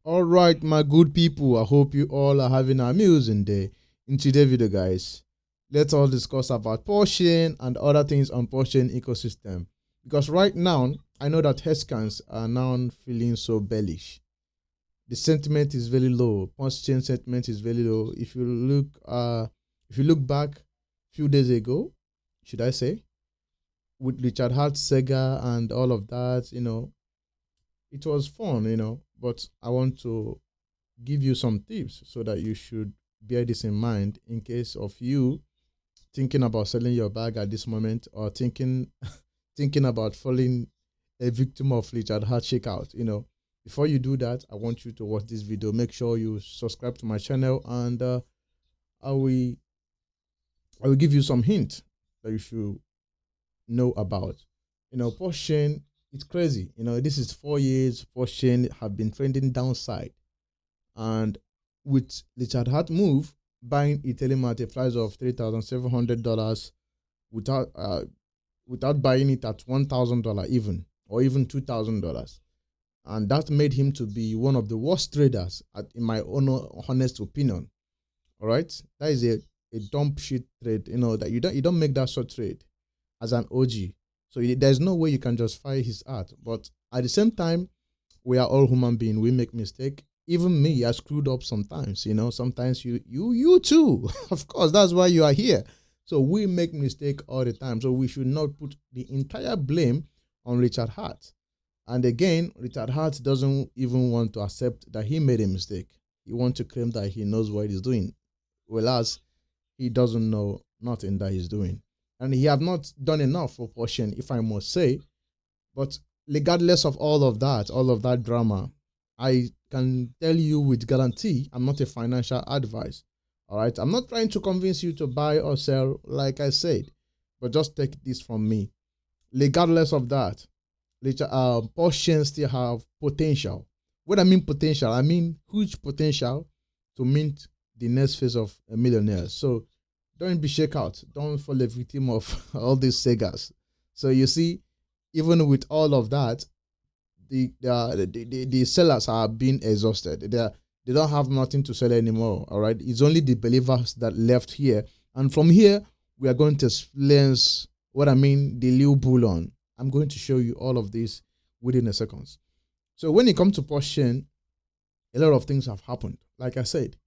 All right, my good people. I hope you all are having an amusing day. In today's video, guys, let's all discuss about portion and other things on portion ecosystem. Because right now, I know that headcans are now feeling so bearish. The sentiment is very low. Portion sentiment is very low. If you look back a few days ago, should I say, with Richard Hart, Sega, and all of that, it was fun, But I want to give you some tips so that you should bear this in mind in case of you thinking about selling your bag at this moment or thinking about falling a victim of Richard Hart shakeout. Before you do that, I want you to watch this video. Make sure you subscribe to my channel, and I will I will give you some hint that you should know about. Portion, it's crazy. This is 4 years. Portion have been trending downside, and with Richard Hart move buying Ethereum at a price of $3,700 without without buying it at $1,000 even, or even $2,000, and that made him to be one of the worst traders in my own honest opinion. All right, that is a dump shit trade. That you don't make that sort of trade as an OG. So there's no way you can justify his art. But at the same time, we are all human beings. We make mistake. Even me, I screwed up sometimes. Sometimes you too. Of course, that's why you are here. So we make mistake all the time. So we should not put the entire blame on Richard Hart. And again, Richard Hart doesn't even want to accept that he made a mistake. He wants to claim that he knows what he's doing, whereas he doesn't know nothing that he's doing. And he have not done enough for portion, if I must say. But regardless of all of that drama, I can tell you with guarantee, I'm not a financial advice. All right, I'm not trying to convince you to buy or sell, like I said, but just take this from me. Regardless of that, portion still have potential. What I mean potential, I mean huge potential to mint the next phase of a millionaire. So don't be shaken out. Don't fall a victim of all these Segas. So you see, even with all of that, the sellers are being exhausted. They don't have nothing to sell anymore. All right, it's only the believers that left here, and from here we are going to experience what I mean, the new bullion. I'm going to show you all of this within a second. So when it comes to portion, a lot of things have happened. Like I said,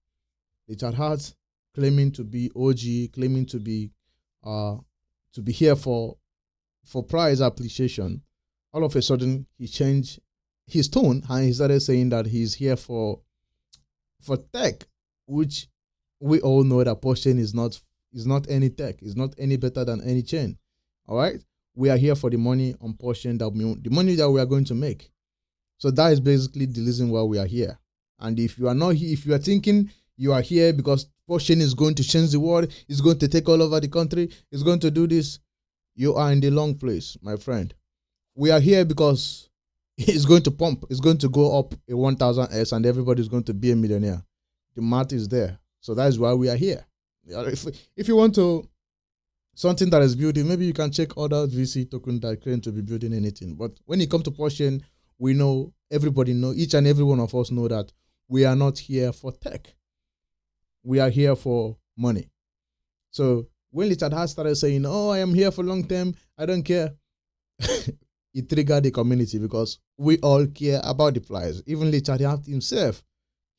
Richard Hart claiming to be OG, claiming to be here for price appreciation. All of a sudden, he changed his tone and he started saying that he's here for tech, which we all know that portion is not any tech, is not any better than any chain. All right, we are here for the money on portion, the money that we are going to make. So that is basically the reason why we are here. And if you are not here, if you are thinking you are here because portion is going to change the world, it's going to take all over the country, it's going to do this, you are in the long place, my friend. We are here because it's going to pump, it's going to go up a 1000x and everybody's going to be a millionaire. The math is there. So that is why we are here. If you want to something that is building, maybe you can check other VC token that claim to be building anything. But when it comes to portion, we know, everybody know, each and every one of us know that we are not here for tech. We are here for money. So when Richard Hart started saying, "Oh, I am here for long term, I don't care," it triggered the community because we all care about the price. Even Richard Hart himself,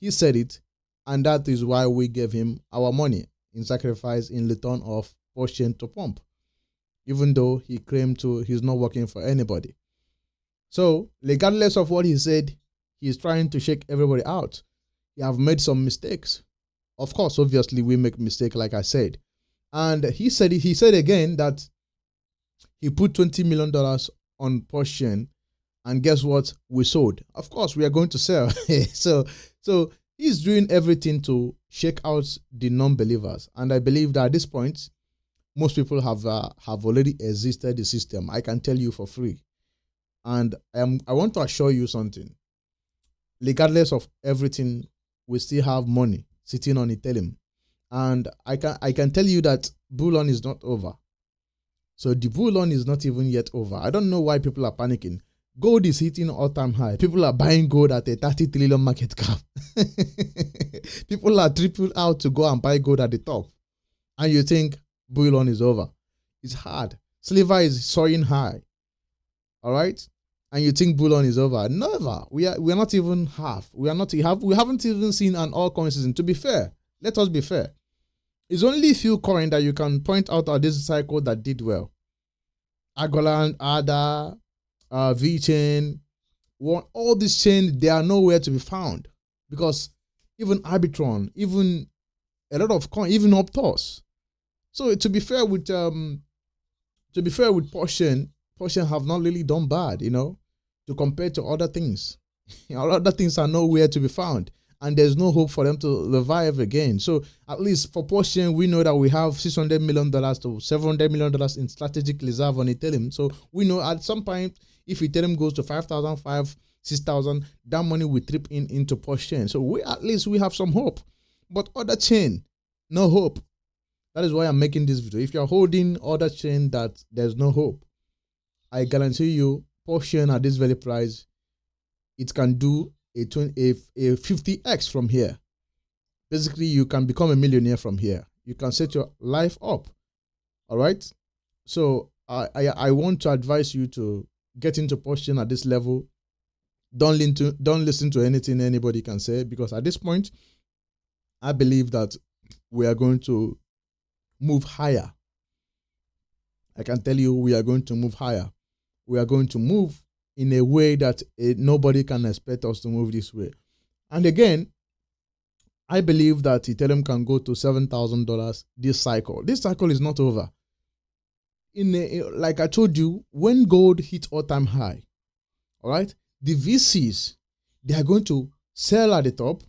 he said it, and that is why we gave him our money in sacrifice in return of portion to pump, even though he claimed he's not working for anybody. So regardless of what he said, he's trying to shake everybody out. He have made some mistakes. Of course, obviously, we make mistakes, like I said. And he said again that he put $20 million on portion, and guess what? We sold. Of course, we are going to sell. so he's doing everything to shake out the non-believers. And I believe that at this point, most people have already exited the system. I can tell you for free. And I want to assure you something. Regardless of everything, we still have money sitting on Ethereum. And I can tell you that bullion is not over. So the bullion is not even yet over. I don't know why people are panicking. Gold is hitting all-time high. People are buying gold at a 30 trillion market cap. People are tripping out to go and buy gold at the top. And you think bullion is over. It's hard. Silver is soaring high. All right? And you think bullion is over. Never. We are not even half. We haven't even seen an all-coin season. To be fair, let us be fair. It's only a few coins that you can point out at this cycle that did well. Agoland, ADA, VChain, all these chains, they are nowhere to be found, because even Arbitron, even a lot of coins, even Optos. So to be fair with Portion have not really done bad, to compare to other things. Other things are nowhere to be found, and there's no hope for them to revive again. So at least for Portion, we know that we have $600 million to $700 million in strategic reserve on Ethereum. So we know at some point, if Ethereum goes to 5,000, 6,000, that money will trip into Portion. So at least we have some hope. But other chain, no hope. That is why I'm making this video. If you're holding other chain that there's no hope, I guarantee you, Portion at this very price, it can do a 50x from here. Basically, you can become a millionaire from here. You can set your life up. All right. So I want to advise you to get into Portion at this level. Don't listen to anything anybody can say, because at this point, I believe that we are going to move higher. I can tell you, we are going to move higher. We are going to move in a way that nobody can expect us to move this way. And again, I believe that Ethereum can go to $7,000 this cycle. This cycle is not over. Like I told you, when gold hit all-time high, all right, the VCs, they are going to sell at the top,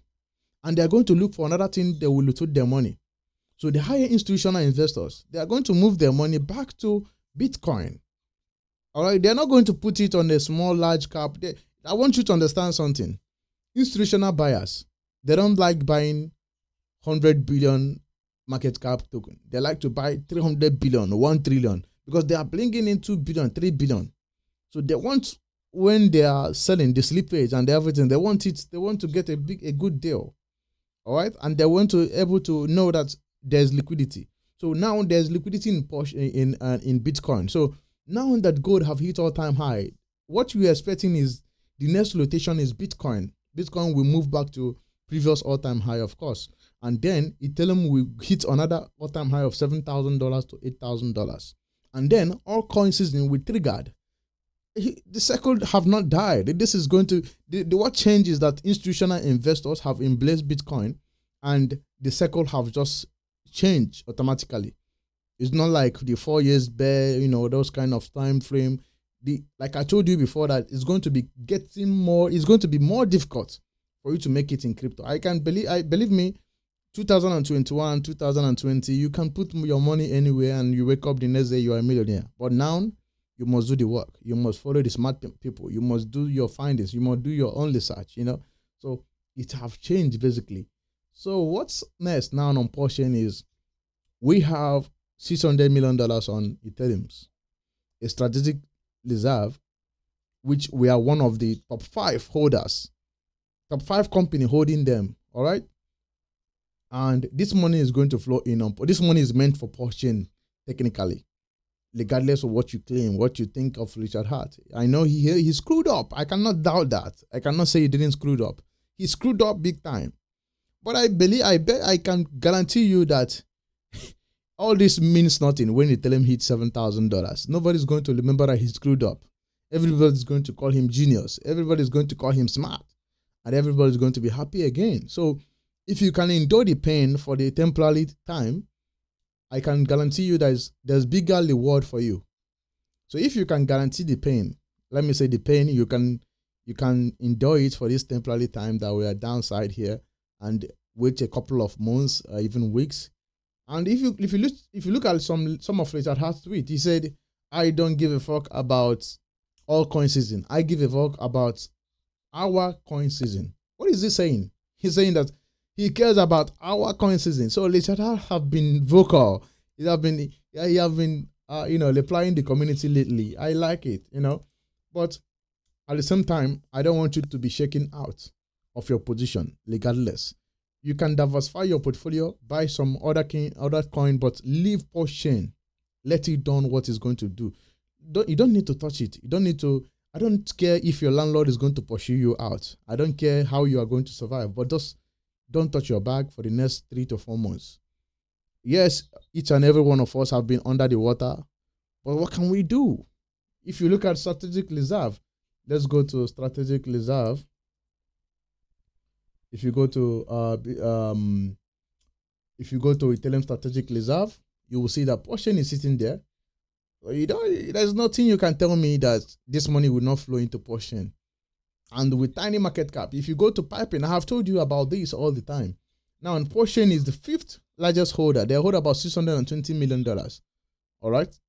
and they are going to look for another thing they will rotate their money. So the higher institutional investors, they are going to move their money back to Bitcoin. All right, they're not going to put it on a small, large cap. I want you to understand something. Institutional buyers, they don't like buying 100 billion market cap token. They like to buy 300 billion, 1 trillion, because they are bringing in 2 billion, 3 billion. So they want, when they are selling the slippage and everything, they want to get a good deal. All right, and they want to able to know that there's liquidity. So now there's liquidity in Bitcoin. So now that gold have hit all-time high, what we are expecting is the next rotation is Bitcoin. Bitcoin will move back to previous all-time high, of course. And then Ethereum will hit another all-time high of $7,000 to $8,000. And then all coin season will triggered. The cycle have not died. This is going to, what change is that institutional investors have embraced Bitcoin, and the cycle have just changed automatically. It's not like the 4 years bear, those kind of time frame. Like I told you before, that it's going to be it's going to be more difficult for you to make it in crypto. Believe me, 2021, 2020, you can put your money anywhere and you wake up the next day, you are a millionaire. But now, you must do the work. You must follow the smart people. You must do your findings. You must do your own research, So it have changed basically. So what's next now on Portion is we have $600 million on Ethereum, a strategic reserve, which we are one of the top 5 holders, top 5 company holding them. All right. And this money is going to flow in this money is meant for Portion technically, regardless of what you claim, what you think of Richard Hart. I know he screwed up. I cannot doubt that. I cannot say he didn't screw up. He screwed up big time. But I bet I can guarantee you that all this means nothing when Ethereum hits $7,000. Nobody's going to remember that he screwed up. Everybody's going to call him genius. Everybody's going to call him smart. And everybody's going to be happy again. So if you can endure the pain for the temporary time, I can guarantee you there's bigger reward for you. So if you can guarantee the pain, let me say the pain, you can endure it for this temporary time that we are downside here, and wait a couple of months, even weeks. And if you look at some of Richard Hart's tweet, he said, "I don't give a fuck about all coin season. I give a fuck about our coin season." What is he saying? He's saying that he cares about our coin season. So Richard Hart have been vocal. He have been replying the community lately. I like it, But At the same time, I don't want you to be shaken out of your position regardless. You can diversify your portfolio, buy some other coin, but leave PULSECHAIN. Let it do what it's going to do. You don't need to touch it. You don't need to. I don't care if your landlord is going to pursue you out. I don't care how you are going to survive, but just don't touch your bag for the next 3 to 4 months. Yes, each and every one of us have been under the water, but what can we do? If you look at strategic reserve, let's go to strategic reserve. If you go to Ethereum strategic reserve, you will see that PULSECHAIN is sitting there. There's nothing you can tell me that this money will not flow into PULSECHAIN. And with tiny market cap, if you go to Piping, I have told you about this all the time. Now, and PULSECHAIn is the 5th largest holder. They hold about $620 million. All right.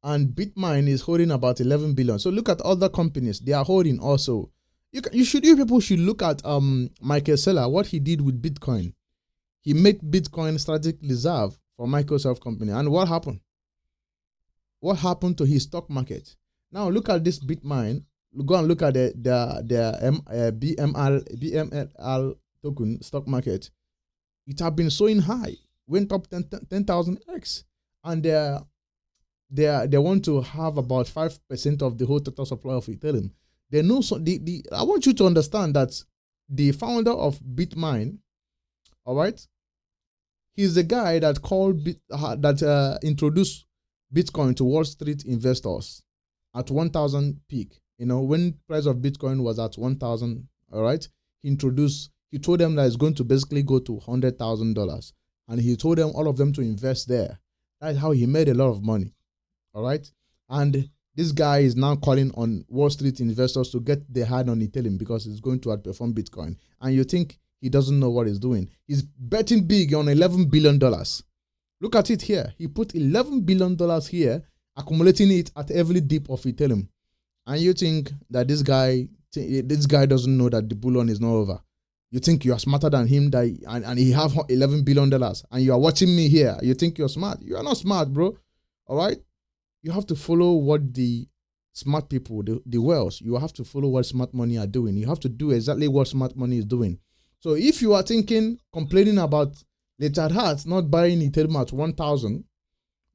And Bitmine is holding about 11 billion. So look at other companies. They are holding also. You people should look at Michael Saylor, what he did with Bitcoin. He made Bitcoin strategic reserve for Microsoft company. And what happened? What happened to his stock market? Now look at this Bitmine. Go and look at the BML token stock market. It has been soaring high, went up 10,000x, and they want to have about 5% of the whole total supply of Ethereum. They know I want you to understand that the founder of Bitmine, all right, he's the guy that introduced Bitcoin to Wall Street investors at 1,000 peak. You know, when price of Bitcoin was at 1,000, all right, he told them that it's going to basically go to $100,000, and he told them all of them to invest there. That's how he made a lot of money, all right. And this guy is now calling on Wall Street investors to get their hand on Ethereum because it's going to outperform Bitcoin. And you think he doesn't know what he's doing? He's betting big on $11 billion. Look at it here. He put $11 billion here, accumulating it at every dip of Ethereum. And you think that this guy doesn't know that the bull run is not over. You think you are smarter than him, and he have $11 billion, and you are watching me here. You think you're smart. You are not smart, bro. All right? You have to follow what the smart people, the whales, you have to follow what smart money are doing. You have to do exactly what smart money is doing. So if you are complaining about Richard Hart not buying Ethereum at 1,000,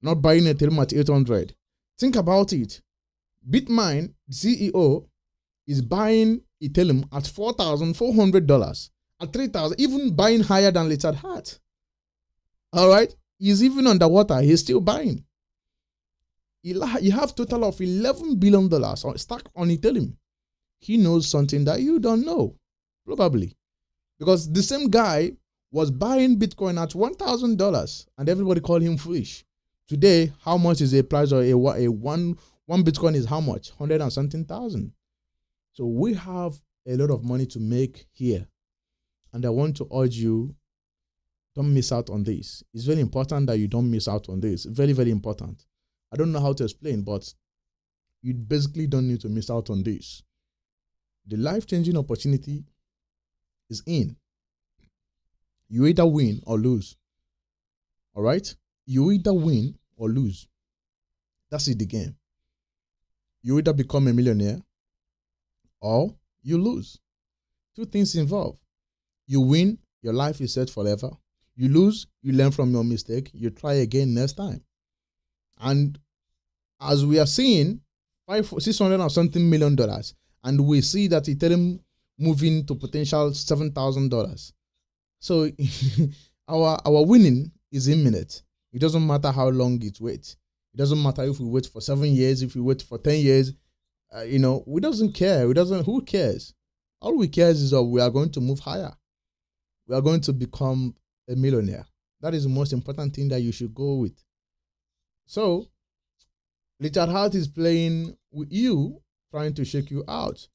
not buying Ethereum at 800, think about it. Bitmine CEO is buying Ethereum at $4,400, at 3,000, even buying higher than Richard Hart. All right, he's even underwater. He's still buying. You have total of $11 billion stuck on Ethereum. He knows something that you don't know, probably, because the same guy was buying Bitcoin at $1,000, and everybody called him foolish. Today, how much is the price of one Bitcoin is how much? 100 and something thousand. So we have a lot of money to make here. And I want to urge you, don't miss out on this. It's very important that you don't miss out on this. Very, very important. I don't know how to explain, but you basically don't need to miss out on this. The life-changing opportunity is in. You either win or lose. All right? You either win or lose. That's it, the game. You either become a millionaire or you lose. Two things involved. You win, your life is set forever. You lose, you learn from your mistake. You try again next time. And as we are seeing, $600 or something million, and we see that Ethereum moving to potential $7,000. So our winning is imminent. It doesn't matter how long it waits. It doesn't matter if we wait for 7 years, if we wait for 10 years. We doesn't care. Who cares? All we care is that we are going to move higher. We are going to become a millionaire. That is the most important thing that you should go with. So, Richard Hart is playing with you, trying to shake you out.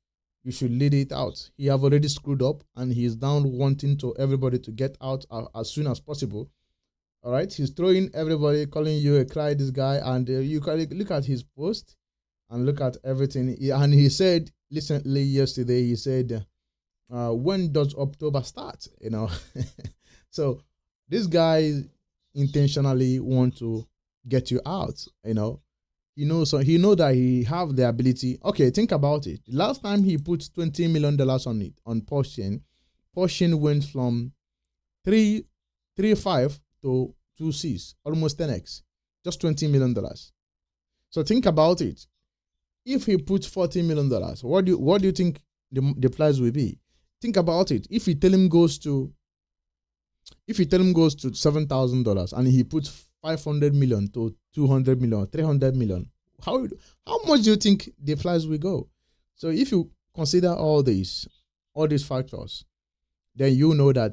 You should lead it out. He have already screwed up, and he is down wanting to everybody to get out as soon as possible. All right, he's throwing everybody, calling you a cry, this guy, and you can look at his post and look at everything. And he said recently, yesterday, he said, when does October start? So this guy intentionally want to get you out. So he know that he have the ability. Okay, think about it. The last time he put $20 million on it on Porsche went from 3.5 to 2.6, almost 10x, just $20 million. So think about it. If he puts $40 million, what do you think the price will be? Think about it. If Ethereum goes to $7,000 and he puts 500 million to 200 million, 300 million, how much do you think the price will go? So if you consider all these factors, then you know that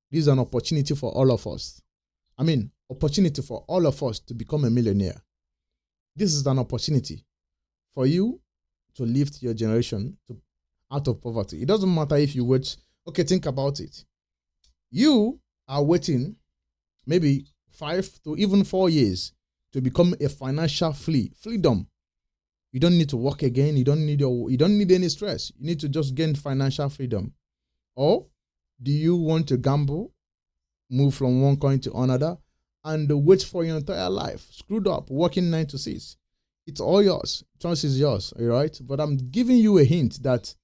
this is an opportunity for all of us. I mean, opportunity for all of us to become a millionaire. This is an opportunity for you to lift your generation out of poverty. It doesn't matter if you wait. Okay, think about it. You are waiting maybe 5 to even 4 years to become a financial freedom. You don't need to work again. You don't need any stress. You need to just gain financial freedom. Or do you want to gamble, move from one coin to another, and wait for your entire life, screwed up, working 9 to 6? It's all yours. Choice is yours, all right? But I'm giving you a hint that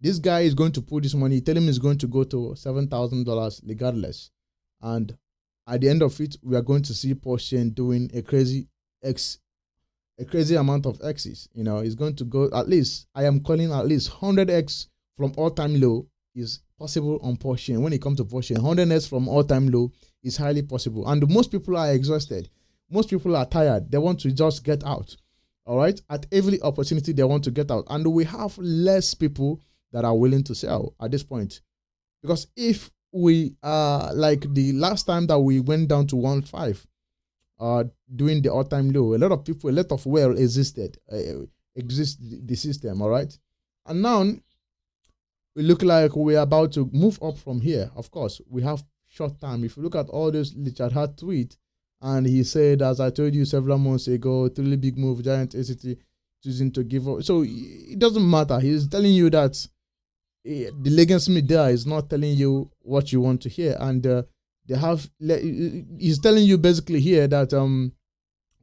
this guy is going to put this money. Tell him it's going to go to $7,000 regardless. And at the end of it, we are going to see Porsche doing a crazy amount of X's. It's going to go at least, I am calling at least 100x from all-time low is possible on Porsche. When it comes to Porsche, 100x from all-time low is highly possible. And most people are exhausted. Most people are tired. They want to just get out. All right? At every opportunity, they want to get out. And we have less people that are willing to sell at this point. Because if we like the last time that we went down to 1.5 doing the all-time low, a lot of wealth exists the system, all right? And now we look like we're about to move up from here. Of course, we have short time. If you look at all those Richard Hart tweet, and he said, as I told you several months ago, 3 big move, giant ACT choosing to give up. So it doesn't matter. He's telling you that the legacy media is not telling you what you want to hear, and he's telling you basically here that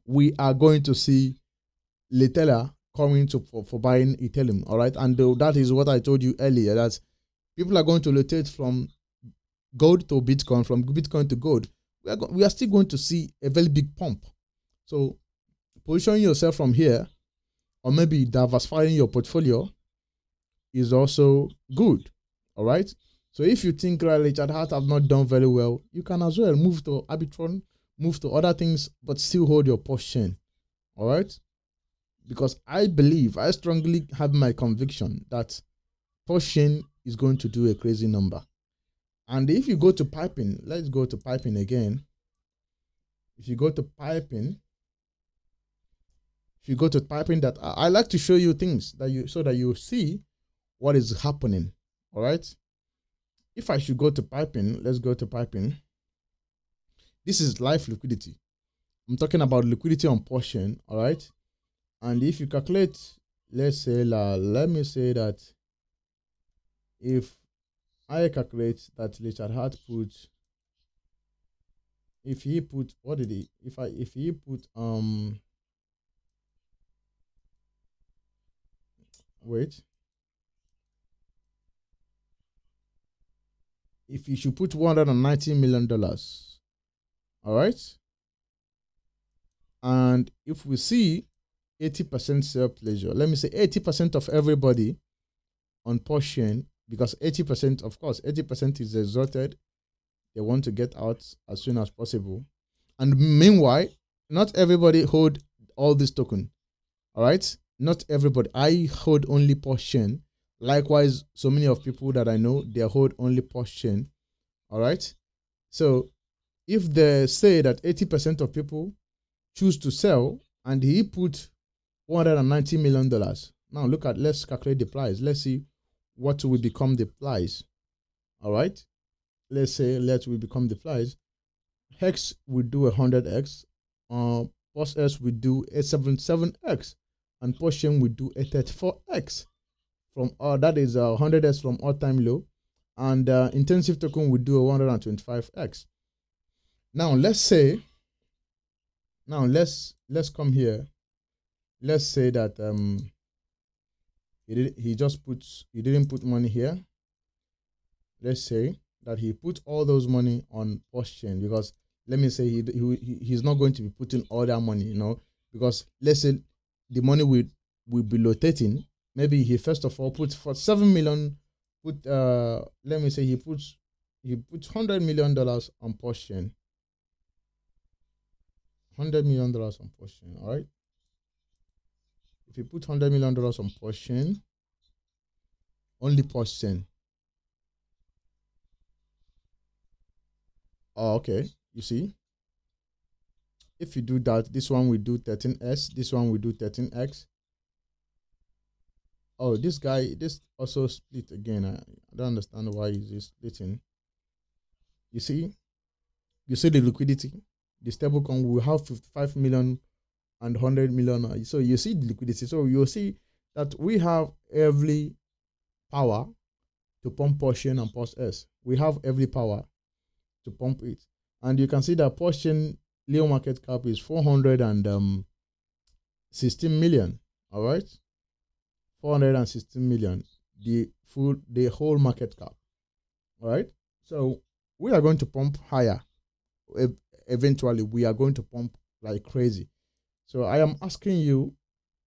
we are going to see Letela coming for buying Ethereum, all right? And that is what I told you earlier, that people are going to rotate from gold to Bitcoin, from Bitcoin to gold. We are still going to see a very big pump. So positioning yourself from here, or maybe diversifying your portfolio, is also good, all right? So if you think Richard Hart have not done very well, you can as well move to Arbitron, move to other things, but still hold your Porsche, all right? Because I strongly have my conviction that Porsche is going to do a crazy number. And if you go to piping, let's go to piping again. If you go to piping, that I like to show you things so that you see what is happening, all right? If I should go to piping, let's go to piping. This is live liquidity. I'm talking about liquidity on Porsche, all right? And if you calculate, let's say, let me say that if I calculate that Richard Hart put, if he put wait, if he should put $190 million, all right? And if we see 80% self-pleasure, let me say 80% of everybody on Porsche, because 80%, of course, 80% is exhausted. They want to get out as soon as possible. And meanwhile, not everybody hold all this token, all right? Not everybody. I hold only Porsche. Likewise, so many of people that I know, they hold only Porsche, all right? So if they say that 80% of people choose to sell, and he put $190 million, now let's calculate the price. Let's see what will become the price, all right? Let's say we become the price. Hex will do 100x, Post S will do 877x, and Porsche will do 834x. From that is 100x from all-time low, and intensive token will do a 125x. Now let's come here. let's say that he didn't put money here. Let's say that he put all those money on PULSECHAIN, because let me say he's not going to be putting all that money, because let's say the money will be rotating. Maybe he first of all put for 7 million, let me say he puts $100 million on PULSECHAIn. $100 million on PULSECHAIn, all right? If you put $100 million on PULSECHAIn, only PULSECHAIn. Oh, okay. You see, if you do that, this one will do 13s, this one will do 13x. Oh, this also split again. I don't understand why is splitting. You see, the liquidity. The stablecoin will have 55 million and 100 million. So you see the liquidity. So you'll see that we have every power to pump PULSECHAIn and PULSE. We have every power to pump it. And you can see that PULSECHAIn Leo market cap is 416 million. All right, 416 million. The whole market cap. All right. So we are going to pump higher. Eventually, we are going to pump like crazy. So I am asking you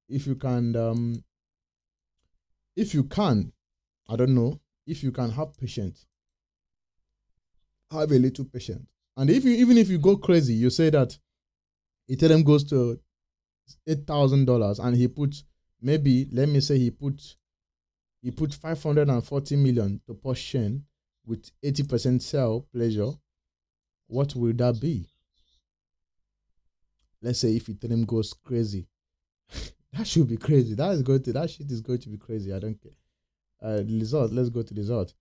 if you can, I don't know, if you can have patience, have a little patience. And even if you go crazy, you say that Ethereum goes to $8,000 and he puts, maybe let me say he put 540 million to PULSECHAIn with 80% sell pleasure. What will that be? Let's say if Ethereum goes crazy, that should be crazy. That shit is going to be crazy. I don't care. The result. Let's go to the result.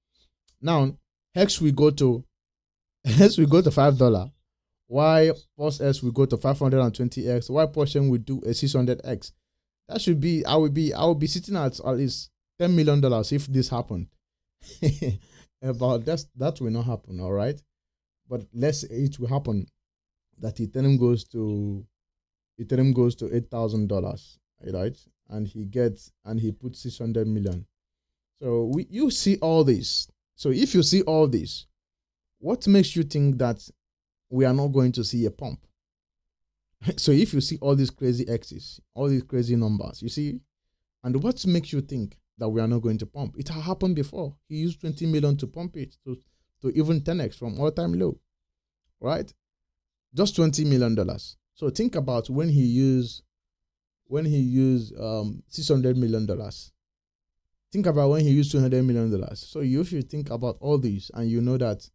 Now, Hex we go to $5. Why PULSE will go to 520x? Why PULSECHAIn will do a 600x? That should be. I will be sitting at least $10 million if this happened. About that will not happen. All right, but let's say it will happen that Ethereum goes to $8,000, right? And he puts 600 million. So you see all this. So if you see all this, what makes you think that we are not going to see a pump? So if you see all these crazy X's, all these crazy numbers, you see, and what makes you think that we are not going to pump? It has happened before. He used 20 million to pump it to even 10x from all-time low, right? Just $20 million. So think about when he used $600 million. Think about when he used $200 million. So you should think about all these, and you know that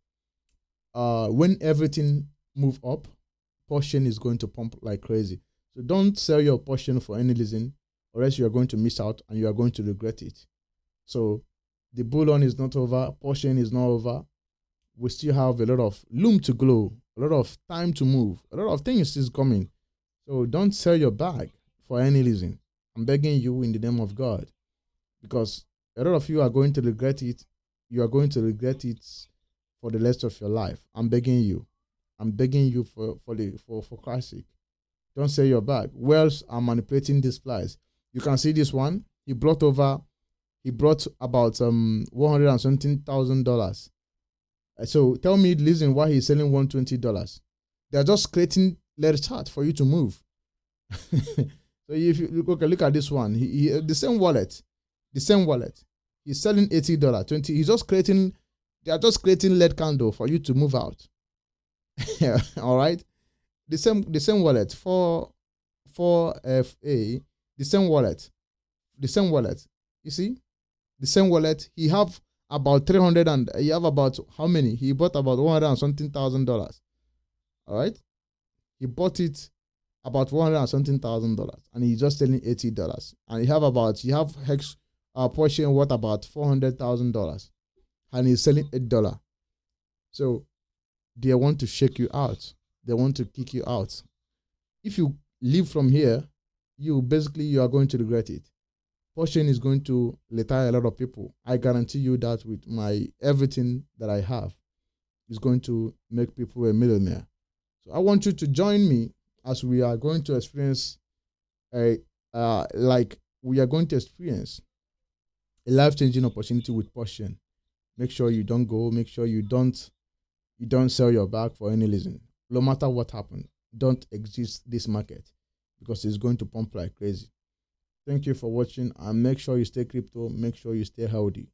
when everything move up, PULSECHAIn is going to pump like crazy. So don't sell your PULSECHAIn for any reason, or else you are going to miss out and you are going to regret it. So the bull run is not over. PULSECHAIn is not over. We still have a lot of loom to glow, a lot of time to move, a lot of things is coming. So don't sell your bag for any reason. I'm begging you in the name of God, because a lot of you are going to regret it. You are going to regret it for the rest of your life. I'm begging you. I'm begging you for Christ's sake. Don't sell your bag. Wells are manipulating this price. You can see this one. He brought about $117,000. So tell me the reason why he's selling $120. They're just creating letter chart for you to move. So if you look at this one, he the same wallet. He's selling $80, 20. They are just creating lead candle for you to move out. All right. The same wallet for FA. The same wallet. You see, the same wallet. He have about 300 and he have about how many? He bought about 100 and something $1,000. All right. He bought it about 100 and something $1,000, and he's just selling $80. And you have Hex PULSECHAIn worth about $400,000, and he's selling $8. So they want to shake you out. They want to kick you out. If you leave from here, you are going to regret it. PULSECHAIn is going to retire a lot of people. I guarantee you that with my everything that I have is going to make people a millionaire. So I want you to join me as we are going to experience a like we are going to experience a life-changing opportunity with Portion. Make sure you don't go. Make sure you don't sell your bag for any reason. No matter what happens, don't exit this market because it's going to pump like crazy. Thank you for watching, and make sure you stay crypto. Make sure you stay healthy.